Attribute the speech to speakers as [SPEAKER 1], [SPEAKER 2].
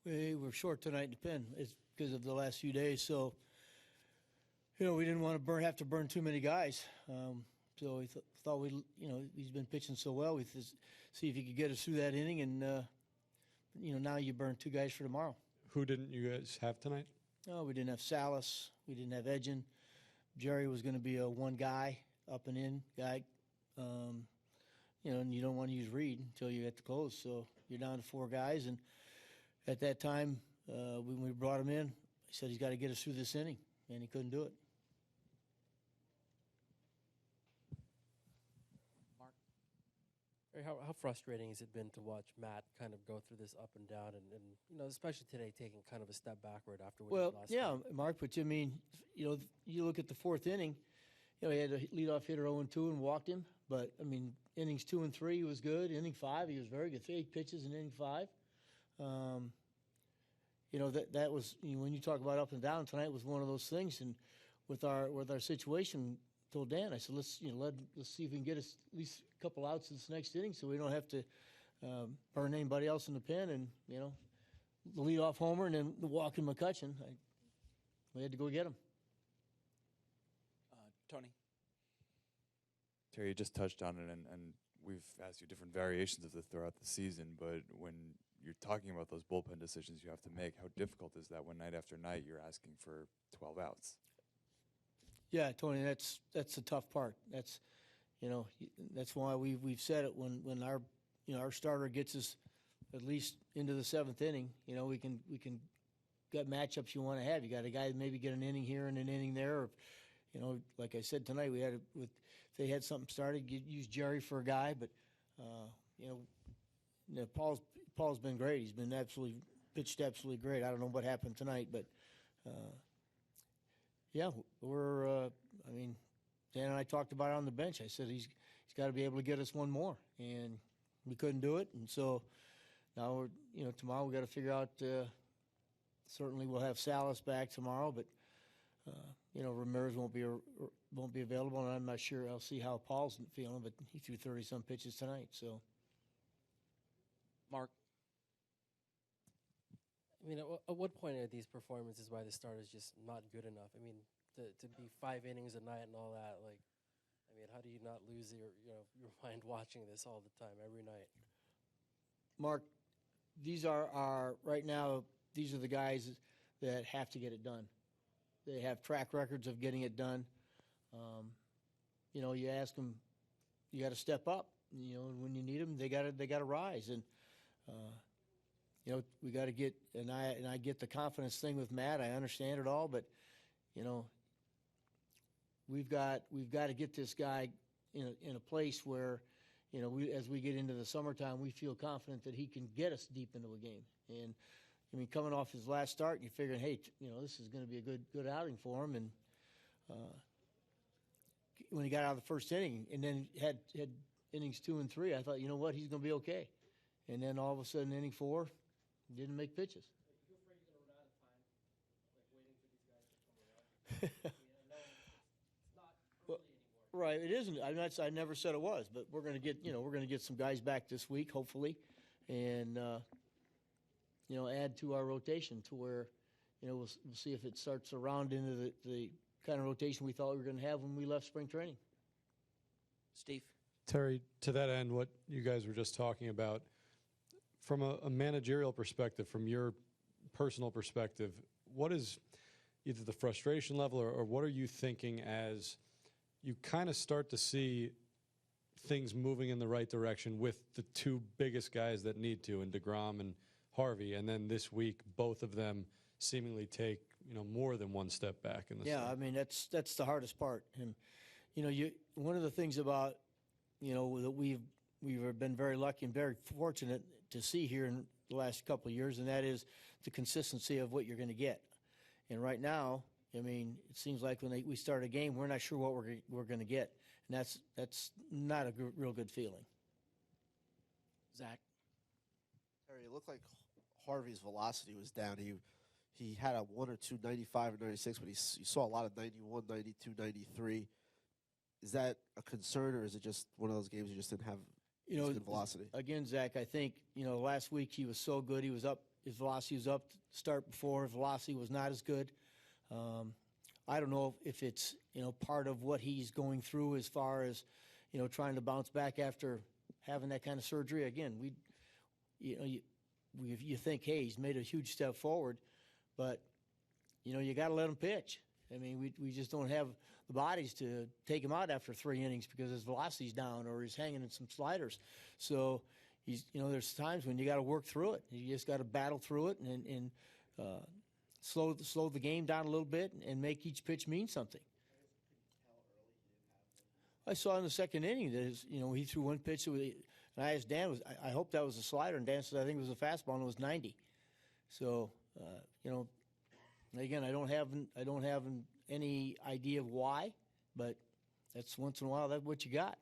[SPEAKER 1] We were short tonight in the pen. It's because of the last few days. So, we didn't want to have to burn too many guys. So we thought he's been pitching so well. We see if he could get us through that inning. And, now you burn 2 guys for tomorrow.
[SPEAKER 2] Who didn't you guys have tonight?
[SPEAKER 1] No, we didn't have Salas. We didn't have Edgin. Jerry was going to be a one guy, up and in guy. And you don't want to use Reed until you get to close. So you're down to 4 guys. And at that time, when we brought him in, he said he's got to get us through this inning, and he couldn't do it.
[SPEAKER 3] Mark? How frustrating has it been to watch Matt kind of go through this up and down, and especially today, taking kind of a step backward after winning last game?
[SPEAKER 1] Mark, but you look at the 4th inning, he had a leadoff hitter 0-2 and walked him. But, innings 2 and 3, he was good. Inning 5, he was very good. 8 pitches in inning 5. That was, when you talk about up and down, tonight was one of those things. And with our situation, told Dan, I said, let's see if we can get us at least a couple outs in this next inning so we don't have to burn anybody else in the pen. And, the leadoff homer and then the walk in McCutchen, we had to go get him.
[SPEAKER 4] Tony?
[SPEAKER 5] Terry, you just touched on it, and we've asked you different variations of this throughout the season, but when you're talking about those bullpen decisions you have to make, how difficult is that when night after night you're asking for 12 outs?
[SPEAKER 1] Yeah, Tony, that's the tough part. That's why we've said it when our starter gets us at least into the 7th inning. We can got matchups you want to have. You got a guy that maybe get an inning here and an inning there. Or, like I said tonight, if they had something started, use Jerry for a guy. But Paul's been great. He's been pitched absolutely great. I don't know what happened tonight, but we're. Dan and I talked about it on the bench. I said he's got to be able to get us one more, and we couldn't do it. And so now tomorrow we got to figure out. Certainly we'll have Salas back tomorrow, but Ramirez won't be available, and I'm not sure. I'll see how Paul's feeling, but he threw 30-some pitches tonight. So,
[SPEAKER 4] Mark?
[SPEAKER 3] At what point are these performances by the starters just not good enough? To be 5 innings a night and all that, how do you not lose your mind watching this all the time, every night?
[SPEAKER 1] Mark, these are right now. These are the guys that have to get it done. They have track records of getting it done. You ask them, you got to step up. When you need them, they got to rise. And we got to get. And I get the confidence thing with Matt. I understand it all, but we've got to get this guy in a place where as we get into the summertime, we feel confident that he can get us deep into a game. And coming off his last start, you're figuring, hey, this is going to be a good outing for him. And when he got out of the 1st inning and then had innings 2 and 3, I thought, he's going to be okay. And then all of a sudden, inning 4, didn't make pitches.
[SPEAKER 3] Are you afraid you're going to run out of time, waiting for these guys to come around? It's not early anymore.
[SPEAKER 1] Right, it isn't. I never said it was, but we're going to get some guys back this week, hopefully, and add to our rotation to where, we'll see if it starts to round into the kind of rotation we thought we were going to have when we left spring training.
[SPEAKER 4] Steve?
[SPEAKER 2] Terry, to that end, what you guys were just talking about, from a managerial perspective, from your personal perspective, what is either the frustration level or what are you thinking as you kind of start to see things moving in the right direction with the 2 biggest guys that need to, in DeGrom and Harvey, and then this week both of them seemingly take more than one step back in the season.
[SPEAKER 1] That's the hardest part. And one of the things about that we've been very lucky and very fortunate to see here in the last couple of years, and that is the consistency of what you're going to get. And right now, it seems like when we start a game, we're not sure what we're going to get, and that's not a real good feeling.
[SPEAKER 4] Zach?
[SPEAKER 6] Terry, it looked like Harvey's velocity was down. He had a 1 or 2 95 and 96, but you saw a lot of 91, 92, 93. Is that a concern, or is it just one of those games you just didn't have good velocity?
[SPEAKER 1] Again, Zach, I think last week he was so good. He was up his velocity was up to start before. His velocity was not as good. I don't know if it's, part of what he's going through as far as, trying to bounce back after having that kind of surgery. Again, you think, hey, he's made a huge step forward, but, you got to let him pitch. I mean, we just don't have the bodies to take him out after 3 innings because his velocity's down or he's hanging in some sliders. So he's, there's times when you got to work through it. You just got to battle through it and slow the game down a little bit and make each pitch mean something. I saw in the second inning that he threw one pitch, and I asked Dan, I hope that was a slider, and Dan said I think it was a fastball, and it was 90. So again, I don't have any idea of why, but that's once in a while that's what you got.